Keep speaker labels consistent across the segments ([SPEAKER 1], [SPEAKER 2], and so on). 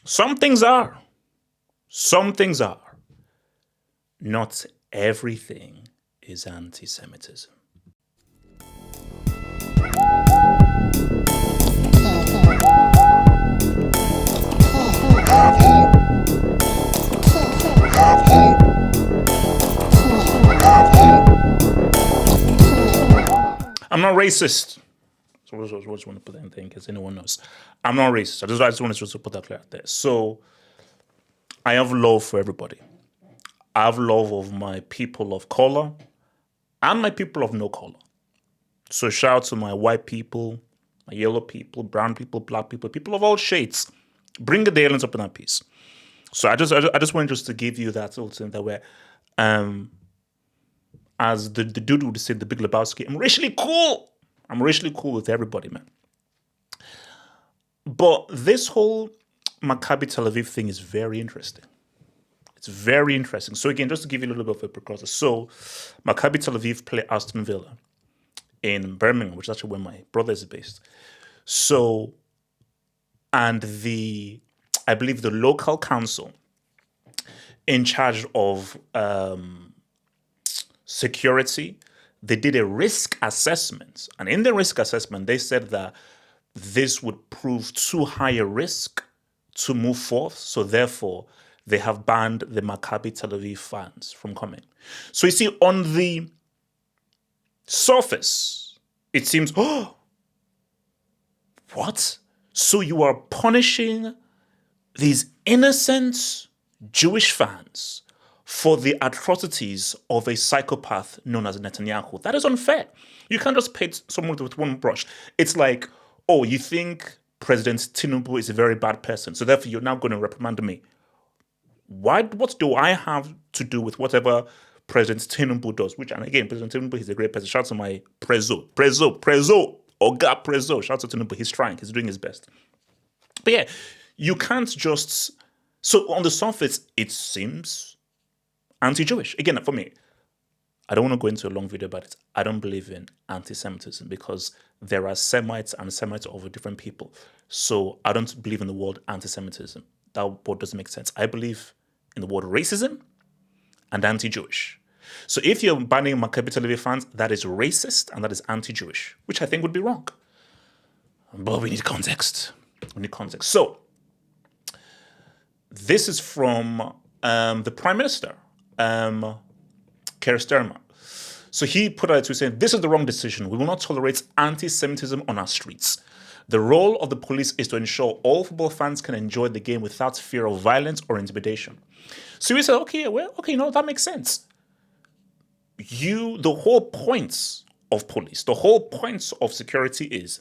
[SPEAKER 1] Some things are. Some things are. Not everything is anti-Semitism. I'm not racist. So I just want to put that in there in case anyone knows. I'm not racist. I just want to put that clear out there. So I have love for everybody. I have love of my people of color and my people of no color. So shout out to my white people, my yellow people, brown people, black people, people of all shades. Bring the aliens up in that piece. So I just wanted just to give you that little thing that where, as the dude would say, the Big Lebowski, I'm racially cool. I'm racially cool with everybody, man. But this whole Maccabi Tel-Aviv thing is very interesting. It's very interesting. So again, just to give you a little bit of a precursor. So Maccabi Tel-Aviv play Aston Villa in Birmingham, which is actually where my brother is based. So, and I believe the local council in charge of security, they did a risk assessment. And in the risk assessment, they said that this would prove too high a risk to move forth. So therefore, they have banned the Maccabi Tel Aviv fans from coming. So you see, on the surface, it seems, oh, what? So you are punishing these innocent Jewish fans for the atrocities of a psychopath known as Netanyahu. That is unfair. You can't just paint someone with one brush. It's like, oh, you think President Tinubu is a very bad person, so therefore you're now going to reprimand me. What do I have to do with whatever President Tinubu does? Which, and again, President Tinubu is a great person. Shout out to my Oga Prezo. Shout out to Tinubu. He's trying. He's doing his best. But yeah, you can't just... So on the surface, it seems anti-Jewish. Again, for me, I don't want to go into a long video about it. I don't believe in anti-Semitism because there are Semites and Semites over different people. So I don't believe in the word anti-Semitism. That word doesn't make sense. I believe in the word racism and anti-Jewish. So if you're banning Maccabi Tel Aviv fans, that is racist and that is anti-Jewish, which I think would be wrong. But we need context. We need context. So this is from the Prime Minister, Keir Starmer. So he put out a tweet saying, "This is the wrong decision. We will not tolerate anti-Semitism on our streets. The role of the police is to ensure all football fans can enjoy the game without fear of violence or intimidation." So we said, okay, well, okay, no, that makes sense. The whole point of police, the whole point of security is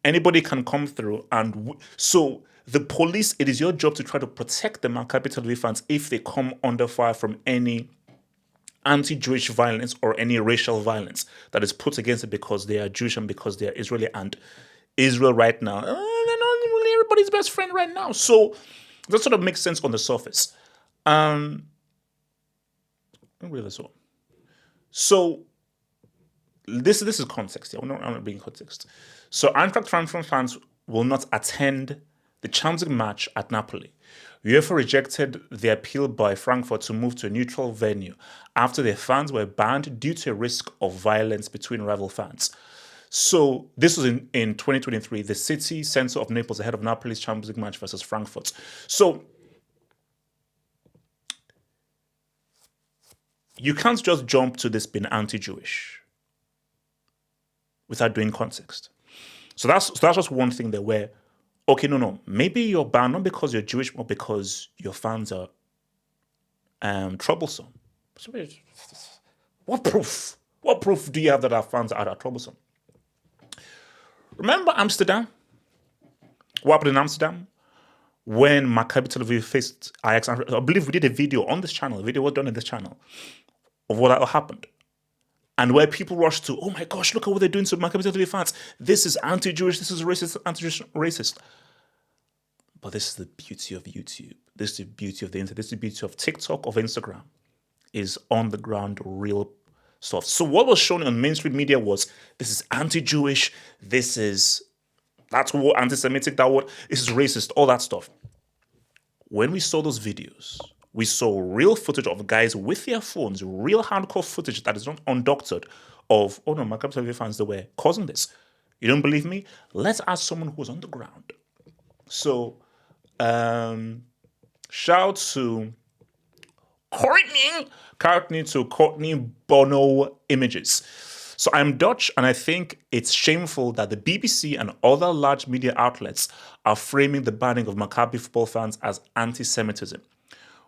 [SPEAKER 1] anybody can come through, and so the police, it is your job to try to protect the Maccabi Tel Aviv fans if they come under fire from any anti-Jewish violence or any racial violence that is put against it because they are Jewish and because they are Israeli, and Israel right now, they're not really everybody's best friend right now. So that sort of makes sense on the surface. So this is context. I'm not bringing context. So Eintracht Frankfurt fans will not attend the Champions League match at Napoli. UEFA rejected the appeal by Frankfurt to move to a neutral venue after their fans were banned due to a risk of violence between rival fans. So this was in 2023, the city centre of Naples ahead of Napoli's Champions League match versus Frankfurt. So you can't just jump to this being anti-Jewish without doing context. So that's just one thing there where, okay, no, maybe you're banned not because you're Jewish, but because your fans are troublesome. So what proof? What proof do you have that our fans are troublesome? Remember Amsterdam? What happened in Amsterdam? When Maccabi Tel Aviv faced Ajax, I believe we did a video on this channel, a video was done on this channel, of what happened. And where people rushed to, oh my gosh, look at what they're doing to Maccabi Tel Aviv fans. This is anti-Jewish, this is racist, anti-Jewish, racist. But this is the beauty of YouTube. This is the beauty of the internet. This is the beauty of TikTok, of Instagram, is on the ground real stuff. So what was shown on mainstream media was, this is anti-Jewish, that's what anti-Semitic, that word, this is racist, all that stuff. when we saw those videos, we saw real footage of guys with their phones, real hardcore footage that is not undoctored of, oh no, Maccabi Tel-Aviv fans, they were causing this. You don't believe me? Let's ask someone who was on the ground. So, shout to Courtney Bono Images. So I'm Dutch, and I think it's shameful that the BBC and other large media outlets are framing the banning of Maccabi football fans as anti-Semitism.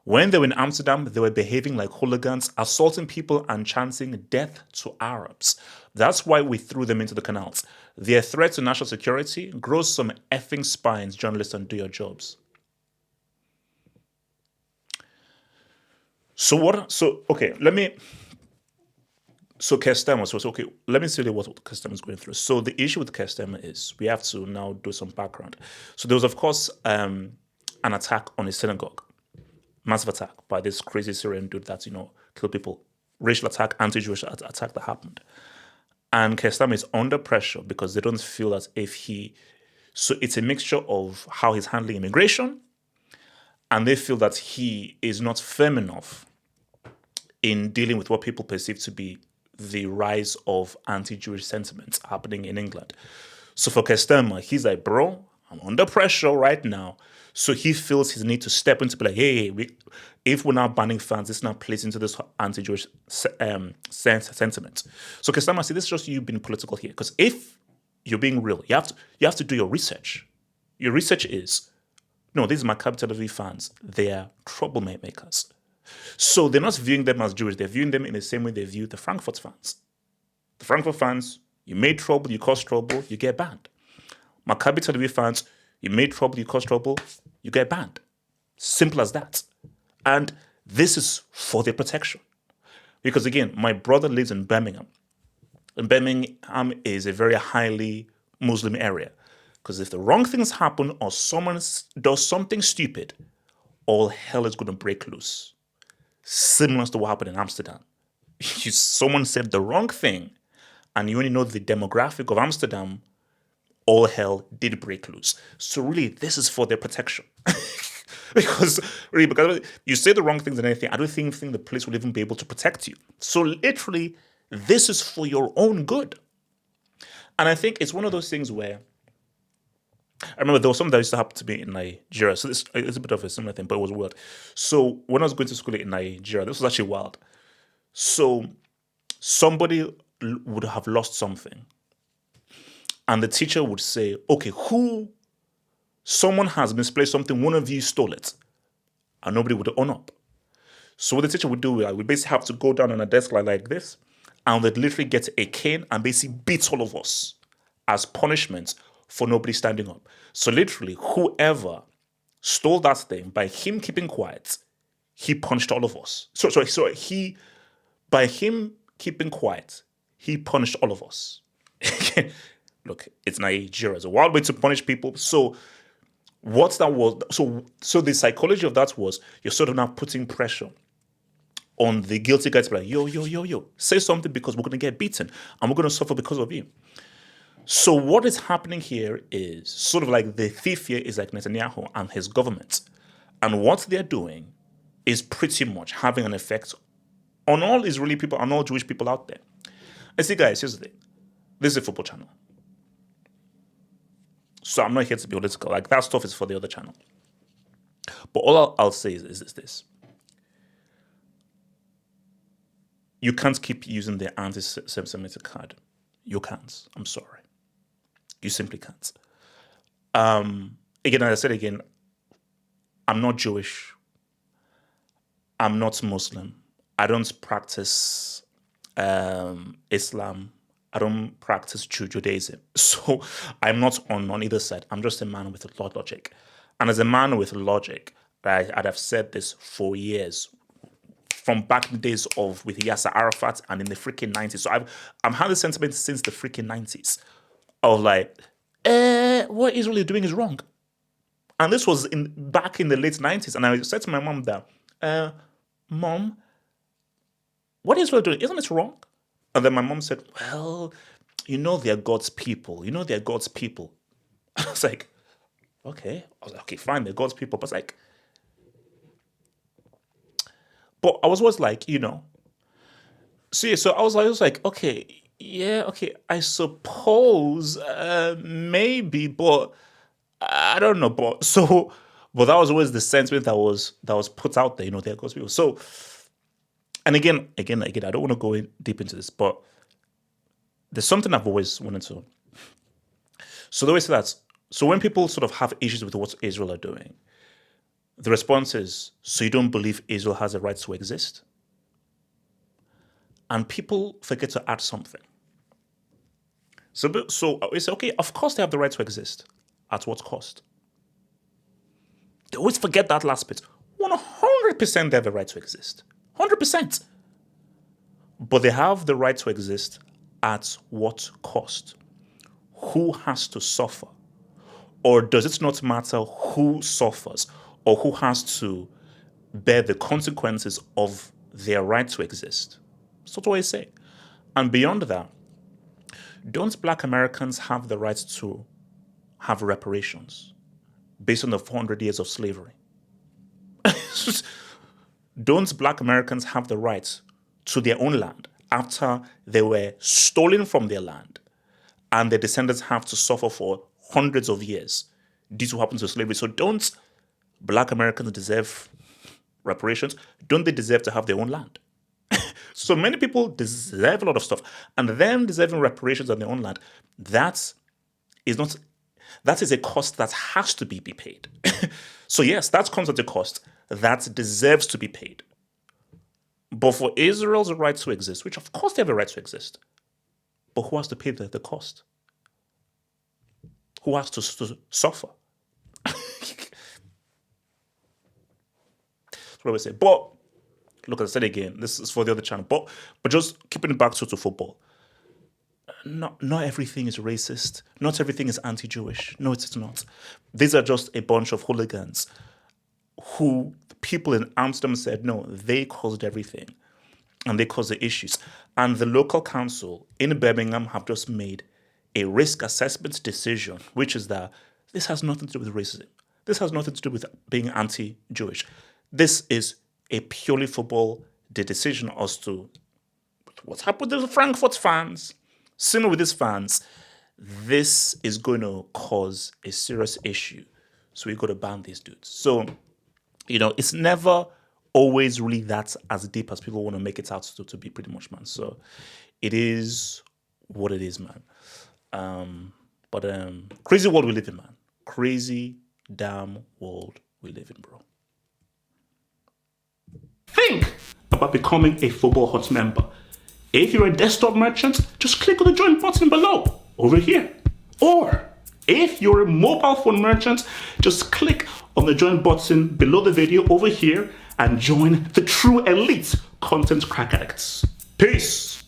[SPEAKER 1] When they were in Amsterdam, they were behaving like hooligans, assaulting people and chanting death to Arabs. That's why we threw them into the canals. Their threat to national security grows some effing spines, journalists, and do your jobs. Okay, Keir Starmer, okay, let me tell you what Keir Starmer is going through. So the issue with Keir Starmer is we have to now do some background. So there was, of course, an attack on a synagogue, massive attack by this crazy Syrian dude that, killed people, racial attack, anti-Jewish attack that happened. And Keir Starmer is under pressure because they don't feel as if so it's a mixture of how he's handling immigration, and they feel that he is not firm enough in dealing with what people perceive to be the rise of anti-Jewish sentiments happening in England. So for Keir Starmer, he's like, bro, I'm under pressure right now. So he feels his need to step in to be like, hey, if we're not banning fans, this now plays into this anti-Jewish sentiment. So Keir Starmer said, this is just you being political here. Because if you're being real, you have to do your research. Your research is, no, these Maccabi Tel-Aviv fans, they are troublemakers. So they're not viewing them as Jewish. They're viewing them in the same way they view the Frankfurt fans. The Frankfurt fans, you made trouble, you caused trouble, you get banned. Maccabi Tel-Aviv fans, you made trouble, you caused trouble, you get banned. Simple as that. And this is for their protection. Because again, my brother lives in Birmingham. And Birmingham is a very highly Muslim area. Because if the wrong things happen or someone does something stupid, all hell is going to break loose. Similar to what happened in Amsterdam. Someone said the wrong thing, and you only know the demographic of Amsterdam, all hell did break loose. So really, this is for their protection. because you say the wrong things and anything, I don't think the police will even be able to protect you. So literally, this is for your own good. And I think it's one of those things where, I remember there was something that used to happen to me in Nigeria. So it's a bit of a similar thing, but it was weird. So when I was going to school in Nigeria, this was actually wild. So somebody would have lost something. And the teacher would say, okay, someone has misplaced something, one of you stole it. And nobody would own up. So what the teacher would do, we basically have to go down on a desk like this, and they'd literally get a cane and basically beat all of us as punishment for nobody standing up. So literally, whoever stole that thing, by him keeping quiet, he punished all of us. By him keeping quiet, he punished all of us. Look, it's Nigeria. It's a wild way to punish people. So what that was, so the psychology of that was, you're sort of now putting pressure on the guilty guy to be like, yo, say something because we're going to get beaten and we're going to suffer because of you. So what is happening here is sort of like the thief here is like Netanyahu and his government. And what they're doing is pretty much having an effect on all Israeli people and all Jewish people out there. And see, guys, here's the thing. This is a football channel. So I'm not here to be political. Like, that stuff is for the other channel. But all I'll say is this. You can't keep using the anti-Semitic card. You can't. I'm sorry. You simply can't. Again, as I said again, I'm not Jewish. I'm not Muslim. I don't practice Islam. I don't practice Judaism. So I'm not on either side. I'm just a man with a lot of logic. And as a man with logic, I'd have said this for years, from back in the days with Yasser Arafat and in the freaking 90s. So I've had this sentiment since the freaking 90s of like, what Israel is doing is wrong. And this was back in the late 90s. And I said to my mom that, Mom, what is Israel doing? Isn't it wrong? And then my mom said, well, they're God's people. They're God's people. I was like, okay. I was like, okay, fine, they're God's people. But it's like, But I was always like, so I was like, okay, yeah, okay, I suppose maybe, but I don't know, but that was always the sentiment that was put out there, there goes people. So, and again, I don't want to go deep into this, but there's something I've always wanted to. So the way say that, so when people sort of have issues with what Israel are doing, the response is, so you don't believe Israel has a right to exist? And people forget to add something. So we say, okay, of course they have the right to exist. At what cost? They always forget that last bit. 100% they have the right to exist. 100%. But they have the right to exist at what cost? Who has to suffer? Or does it not matter who suffers or who has to bear the consequences of their right to exist? That's what I say. And beyond that, don't Black Americans have the right to have reparations based on the 400 years of slavery? Don't Black Americans have the right to their own land after they were stolen from their land and their descendants have to suffer for hundreds of years due to what happened to slavery? So don't Black Americans deserve reparations? Don't they deserve to have their own land? So many people deserve a lot of stuff, and them deserving reparations on their own land, that is a cost that has to be paid. So yes, that comes at a cost that deserves to be paid. But for Israel's right to exist, which of course they have a right to exist, but who has to pay the cost? Who has to suffer? That's what I would say. But look, as I said again, this is for the other channel. But just keeping it back to football. Not everything is racist. Not everything is anti-Jewish. No, it's not. These are just a bunch of hooligans who people in Amsterdam said, no, they caused everything. And they caused the issues. And the local council in Birmingham have just made a risk assessment decision, which is that this has nothing to do with racism. This has nothing to do with being anti-Jewish. This is a purely football decision as to what's happened with the Frankfurt fans. Similar with these fans, this is going to cause a serious issue. So we got to ban these dudes. So, it's never always really that as deep as people want to make it out to be, pretty much, man. So it is what it is, man. But crazy world we live in, man. Crazy damn world we live in, bro. Think about becoming a Football Hut member. If you're a desktop merchant, just click on the join button below, over here. Or if you're a mobile phone merchant, just click on the join button below the video over here and join the true elite content crack addicts. Peace.